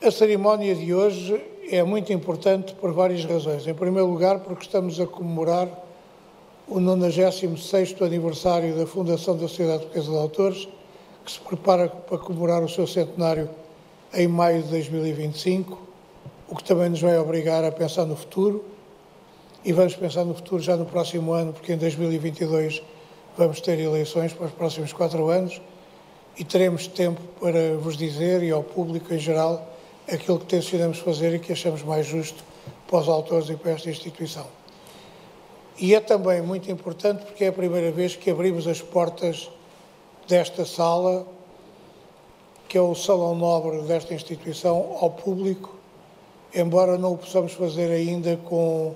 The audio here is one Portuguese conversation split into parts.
A cerimónia de hoje é muito importante por várias razões. Em primeiro lugar, porque estamos a comemorar o 96º aniversário da fundação da Sociedade Portuguesa de Autores, que se prepara para comemorar o seu centenário em maio de 2025, o que também nos vai obrigar a pensar no futuro, e vamos pensar no futuro já no próximo ano, porque em 2022 vamos ter eleições para os próximos 4 anos, e teremos tempo para vos dizer, e ao público em geral, aquilo que tencionamos fazer e que achamos mais justo para os autores e para esta instituição. E é também muito importante porque é a primeira vez que abrimos as portas desta sala, que é o salão nobre desta instituição, ao público, embora não o possamos fazer ainda com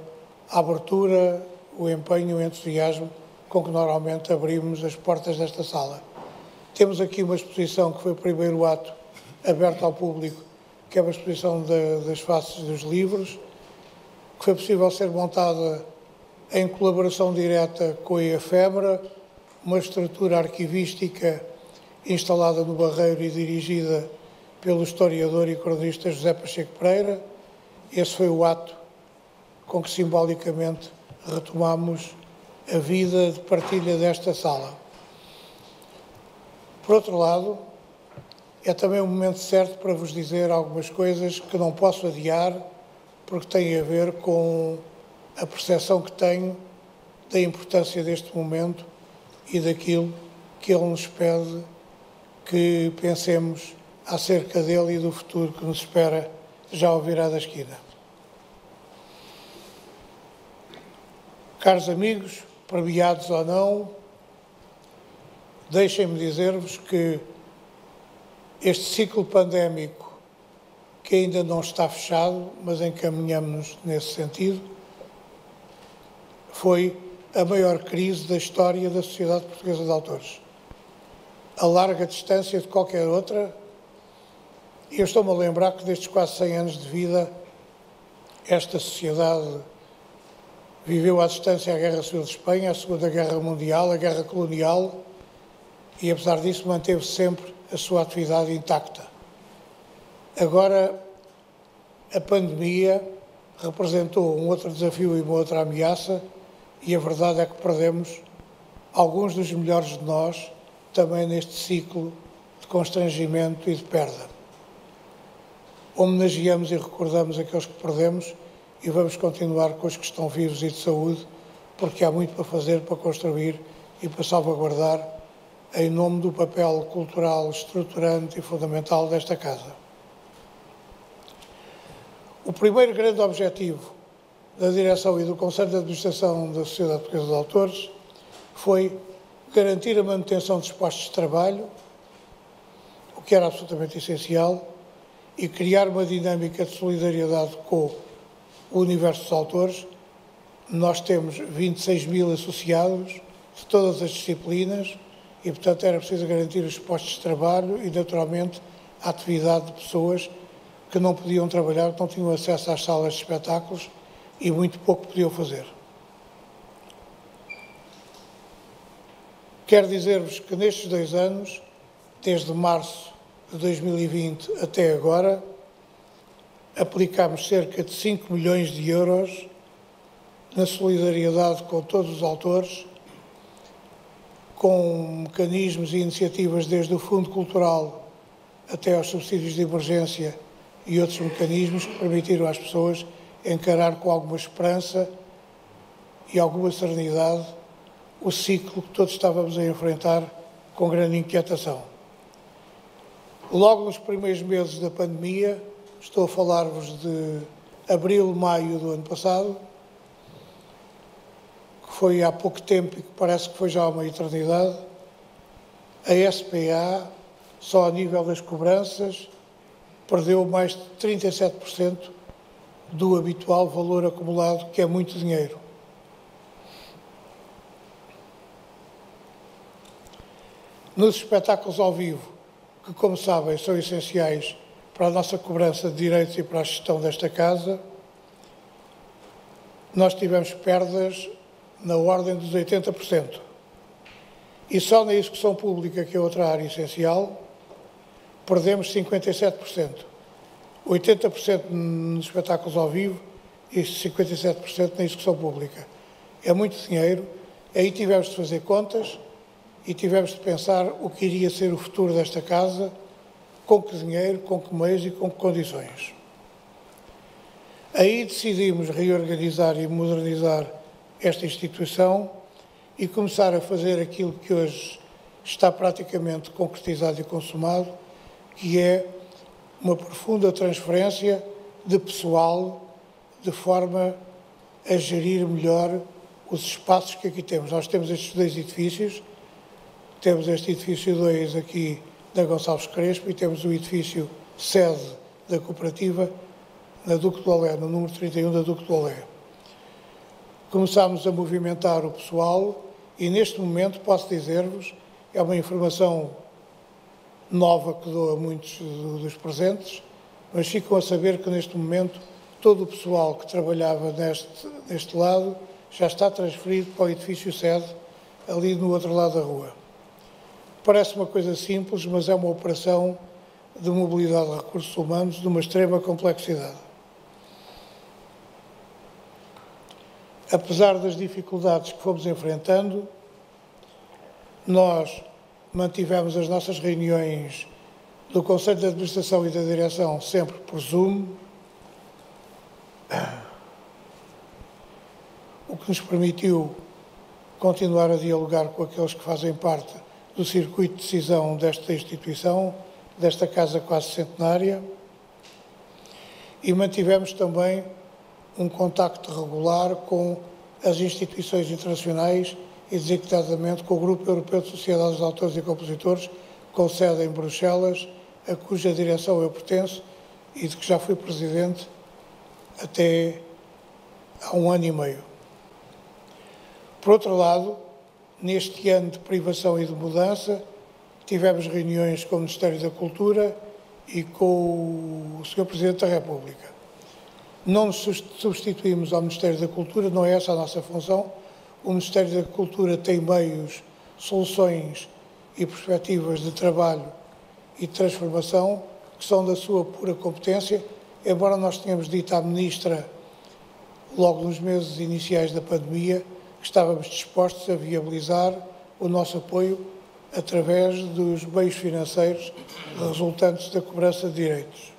a abertura, o empenho e o entusiasmo com que normalmente abrimos as portas desta sala. Temos aqui uma exposição que foi o primeiro ato aberto ao público, que é uma exposição das faces dos livros, que foi possível ser montada em colaboração direta com a EFEBRA, uma estrutura arquivística instalada no Barreiro e dirigida pelo historiador e cronista José Pacheco Pereira. Esse foi o ato com que simbolicamente retomamos a vida de partilha desta sala. Por outro lado, é também o momento certo para vos dizer algumas coisas que não posso adiar, porque têm a ver com a percepção que tenho da importância deste momento e daquilo que ele nos pede que pensemos acerca dele e do futuro que nos espera já ao virar da esquina. Caros amigos, premiados ou não, deixem-me dizer-vos que este ciclo pandémico, que ainda não está fechado, mas encaminhamos-nos nesse sentido, foi a maior crise da história da Sociedade Portuguesa de Autores. A larga distância de qualquer outra. E eu estou-me a lembrar que destes quase 100 anos de vida, esta sociedade viveu à distância a Guerra Civil de Espanha, a Segunda Guerra Mundial, a Guerra Colonial, e apesar disso manteve sempre a sua atividade intacta. Agora, a pandemia representou um outro desafio e uma outra ameaça, e a verdade é que perdemos alguns dos melhores de nós também neste ciclo de constrangimento e de perda. Homenageamos e recordamos aqueles que perdemos e vamos continuar com os que estão vivos e de saúde, porque há muito para fazer, para construir e para salvaguardar em nome do papel cultural estruturante e fundamental desta Casa. O primeiro grande objetivo da Direção e do Conselho de Administração da Sociedade Portuguesa de Autores foi garantir a manutenção dos postos de trabalho, o que era absolutamente essencial, e criar uma dinâmica de solidariedade com o universo dos autores. Nós temos 26 mil associados de todas as disciplinas e, portanto, era preciso garantir os postos de trabalho e, naturalmente, a atividade de pessoas que não podiam trabalhar, que não tinham acesso às salas de espetáculos e muito pouco podiam fazer. Quero dizer-vos que nestes 2 anos, desde março de 2020 até agora, aplicámos cerca de 5 milhões de euros na solidariedade com todos os autores, com mecanismos e iniciativas desde o Fundo Cultural até aos subsídios de emergência e outros mecanismos que permitiram às pessoas encarar com alguma esperança e alguma serenidade o ciclo que todos estávamos a enfrentar com grande inquietação. Logo nos primeiros meses da pandemia, estou a falar-vos de abril, maio do ano passado, que foi há pouco tempo e que parece que foi já uma eternidade, a SPA, só a nível das cobranças, perdeu mais de 37% do habitual valor acumulado, que é muito dinheiro. Nos espetáculos ao vivo, que, como sabem, são essenciais para a nossa cobrança de direitos e para a gestão desta Casa, nós tivemos perdas na ordem dos 80%. E só na execução pública, que é outra área essencial, perdemos 57%. 80% nos espetáculos ao vivo e 57% na execução pública. É muito dinheiro, aí tivemos de fazer contas e tivemos de pensar o que iria ser o futuro desta casa, com que dinheiro, com que meios e com que condições. Aí decidimos reorganizar e modernizar esta instituição e começar a fazer aquilo que hoje está praticamente concretizado e consumado, que é uma profunda transferência de pessoal de forma a gerir melhor os espaços que aqui temos. Nós temos estes dois edifícios, temos este edifício 2 aqui na Gonçalves Crespo e temos o edifício sede da cooperativa na Duque do Olé, no número 31 da Duque do Olé. Começámos a movimentar o pessoal e neste momento posso dizer-vos, é uma informação nova que dou a muitos dos presentes, mas ficam a saber que neste momento todo o pessoal que trabalhava neste lado já está transferido para o edifício sede, ali no outro lado da rua. Parece uma coisa simples, mas é uma operação de mobilidade de recursos humanos de uma extrema complexidade. Apesar das dificuldades que fomos enfrentando, nós mantivemos as nossas reuniões do Conselho de Administração e da Direção sempre por Zoom, o que nos permitiu continuar a dialogar com aqueles que fazem parte do circuito de decisão desta instituição, desta casa quase centenária, e mantivemos também um contacto regular com as instituições internacionais e, designadamente, com o Grupo Europeu de Sociedades de Autores e Compositores, com sede em Bruxelas, a cuja direção eu pertenço e de que já fui presidente até há 1 ano e meio. Por outro lado, neste ano de privação e de mudança, tivemos reuniões com o Ministério da Cultura e com o Sr. Presidente da República. Não nos substituímos ao Ministério da Cultura, não é essa a nossa função. O Ministério da Cultura tem meios, soluções e perspectivas de trabalho e de transformação que são da sua pura competência, embora nós tenhamos dito à Ministra, logo nos meses iniciais da pandemia, que estávamos dispostos a viabilizar o nosso apoio através dos meios financeiros resultantes da cobrança de direitos.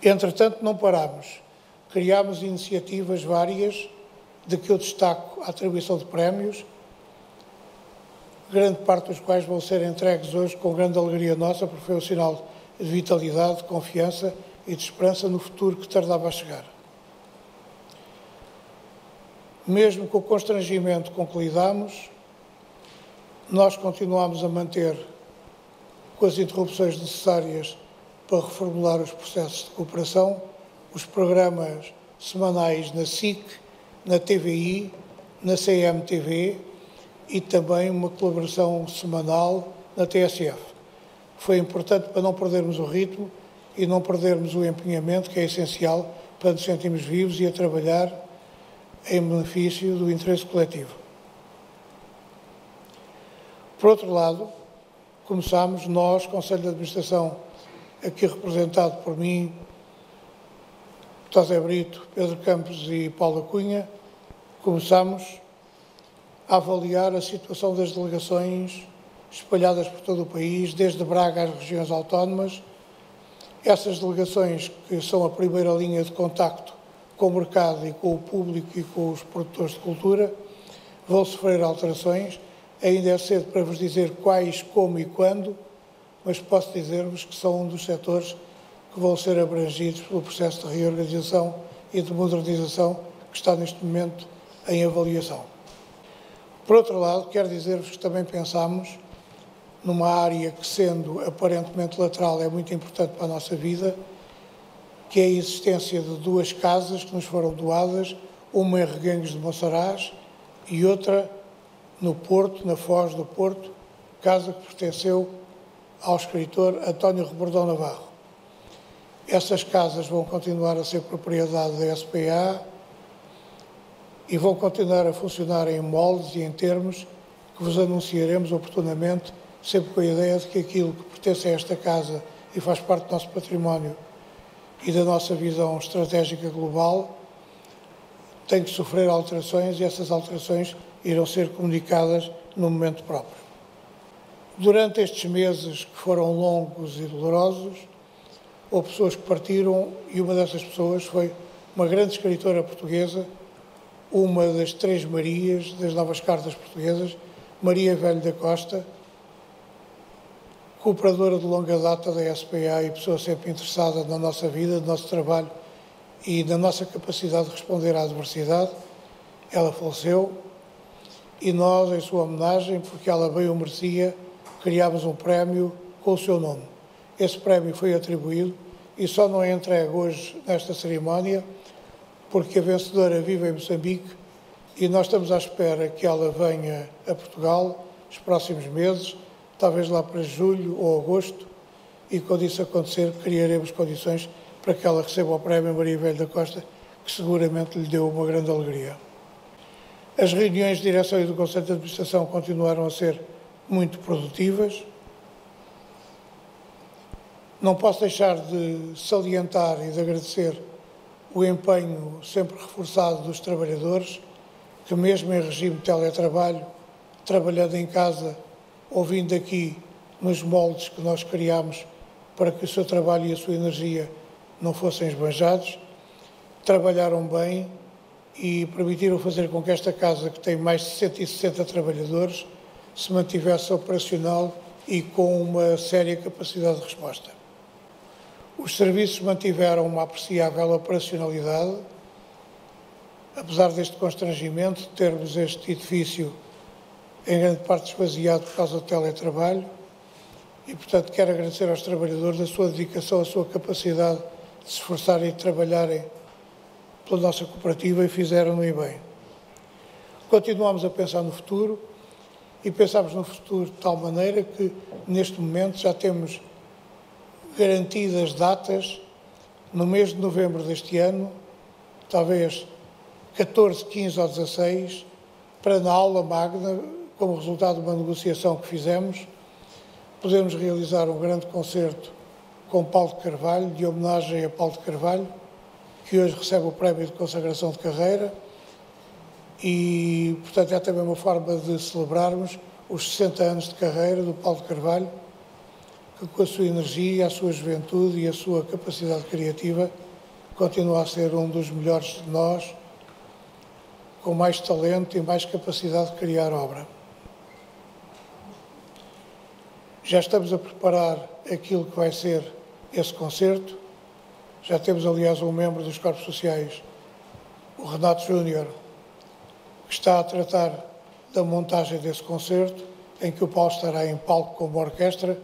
Entretanto, não parámos. Criámos iniciativas várias, de que eu destaco a atribuição de prémios, grande parte dos quais vão ser entregues hoje com grande alegria nossa, porque foi um sinal de vitalidade, de confiança e de esperança no futuro que tardava a chegar. Mesmo com o constrangimento com que lidamos, nós continuamos a manter, com as interrupções necessárias para reformular os processos de cooperação, os programas semanais na SIC, na TVI, na CMTV e também uma colaboração semanal na TSF. Foi importante para não perdermos o ritmo e não perdermos o empenhamento, que é essencial para nos sentirmos vivos e a trabalhar em benefício do interesse coletivo. Por outro lado, começámos nós, Conselho de Administração, aqui representado por mim, José Brito, Pedro Campos e Paula Cunha, começámos a avaliar a situação das delegações espalhadas por todo o país, desde Braga às regiões autónomas. Essas delegações, que são a primeira linha de contacto com o mercado e com o público e com os produtores de cultura, vão sofrer alterações. Ainda é cedo para vos dizer quais, como e quando, mas posso dizer-vos que são um dos setores que vão ser abrangidos pelo processo de reorganização e de modernização que está neste momento em avaliação. Por outro lado, quero dizer-vos que também pensamos numa área que, sendo aparentemente lateral, é muito importante para a nossa vida, que é a existência de 2 casas que nos foram doadas, uma em Reguengos de Monsaraz e outra no Porto, na Foz do Porto, casa que pertenceu ao escritor António Rebordão Navarro. Essas casas vão continuar a ser propriedade da SPA e vão continuar a funcionar em moldes e em termos que vos anunciaremos oportunamente, sempre com a ideia de que aquilo que pertence a esta casa e faz parte do nosso património e da nossa visão estratégica global tem que sofrer alterações e essas alterações irão ser comunicadas no momento próprio. Durante estes meses que foram longos e dolorosos, houve pessoas que partiram e uma dessas pessoas foi uma grande escritora portuguesa, uma das três Marias das novas cartas portuguesas, Maria Velho da Costa, cooperadora de longa data da SPA e pessoa sempre interessada na nossa vida, no nosso trabalho e na nossa capacidade de responder à adversidade. Ela faleceu e nós, em sua homenagem, porque ela bem o merecia, criámos um prémio com o seu nome. Esse prémio foi atribuído e só não é entregue hoje nesta cerimónia porque a vencedora vive em Moçambique e nós estamos à espera que ela venha a Portugal nos próximos meses, talvez lá para julho ou agosto, e quando isso acontecer criaremos condições para que ela receba o prémio Maria Velho da Costa, que seguramente lhe deu uma grande alegria. As reuniões de direção e do Conselho de Administração continuaram a ser muito produtivas. Não posso deixar de salientar e de agradecer o empenho sempre reforçado dos trabalhadores, que mesmo em regime de teletrabalho, trabalhando em casa, ouvindo aqui nos moldes que nós criámos para que o seu trabalho e a sua energia não fossem esbanjados, trabalharam bem e permitiram fazer com que esta casa, que tem mais de 160 trabalhadores, se mantivesse operacional e com uma séria capacidade de resposta. Os serviços mantiveram uma apreciável operacionalidade, apesar deste constrangimento de termos este edifício em grande parte esvaziado por causa do teletrabalho e, portanto, quero agradecer aos trabalhadores a sua dedicação, a sua capacidade de se esforçarem e de trabalharem pela nossa cooperativa e fizeram-no e bem. Continuamos a pensar no futuro e pensamos no futuro de tal maneira que, neste momento, já temos garantidas datas no mês de novembro deste ano, talvez 14, 15 ou 16, para na aula magna, como resultado de uma negociação que fizemos, podemos realizar um grande concerto com Paulo de Carvalho, de homenagem a Paulo de Carvalho, que hoje recebe o prémio de consagração de carreira e, portanto, é também uma forma de celebrarmos os 60 anos de carreira do Paulo de Carvalho, que com a sua energia, a sua juventude e a sua capacidade criativa continua a ser um dos melhores de nós, com mais talento e mais capacidade de criar obra. Já estamos a preparar aquilo que vai ser esse concerto. Já temos, aliás, um membro dos Corpos Sociais, o Renato Júnior, que está a tratar da montagem desse concerto, em que o Paulo estará em palco com uma orquestra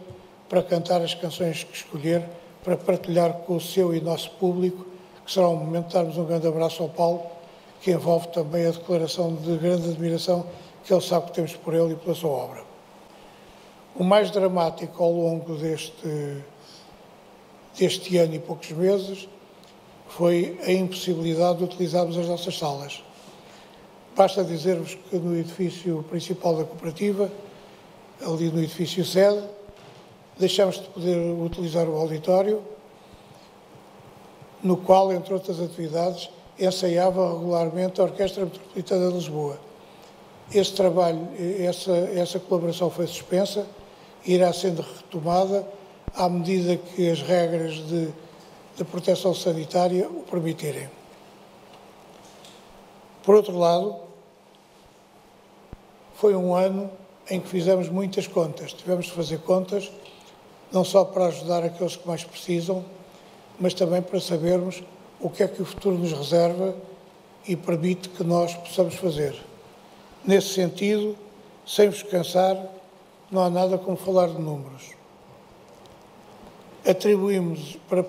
para cantar as canções que escolher, para partilhar com o seu e nosso público, que será um momento de darmos um grande abraço ao Paulo, que envolve também a declaração de grande admiração que ele sabe que temos por ele e pela sua obra. O mais dramático ao longo deste ano e poucos meses foi a impossibilidade de utilizarmos as nossas salas. Basta dizer-vos que no edifício principal da cooperativa, ali no edifício sede, deixamos de poder utilizar o auditório, no qual, entre outras atividades, ensaiava regularmente a Orquestra Metropolitana de Lisboa. Esse trabalho, essa colaboração foi suspensa e irá sendo retomada à medida que as regras de proteção sanitária o permitirem. Por outro lado, foi um ano em que fizemos muitas contas. Tivemos de fazer contas, não só para ajudar aqueles que mais precisam, mas também para sabermos o que é que o futuro nos reserva e permite que nós possamos fazer. Nesse sentido, sem vos cansar, não há nada como falar de números. Atribuímos para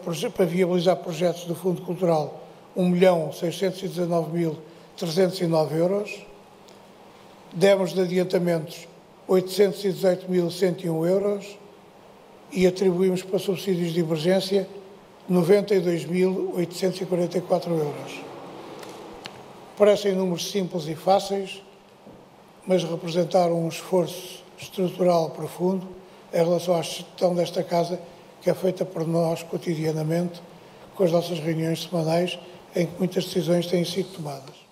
viabilizar projetos do Fundo Cultural 1.619.309 euros, demos de adiantamentos 818.101 euros e atribuímos para subsídios de emergência 92.844 euros. Parecem números simples e fáceis, mas representaram um esforço estrutural profundo em relação à gestão desta casa, que é feita por nós cotidianamente, com as nossas reuniões semanais, em que muitas decisões têm sido tomadas.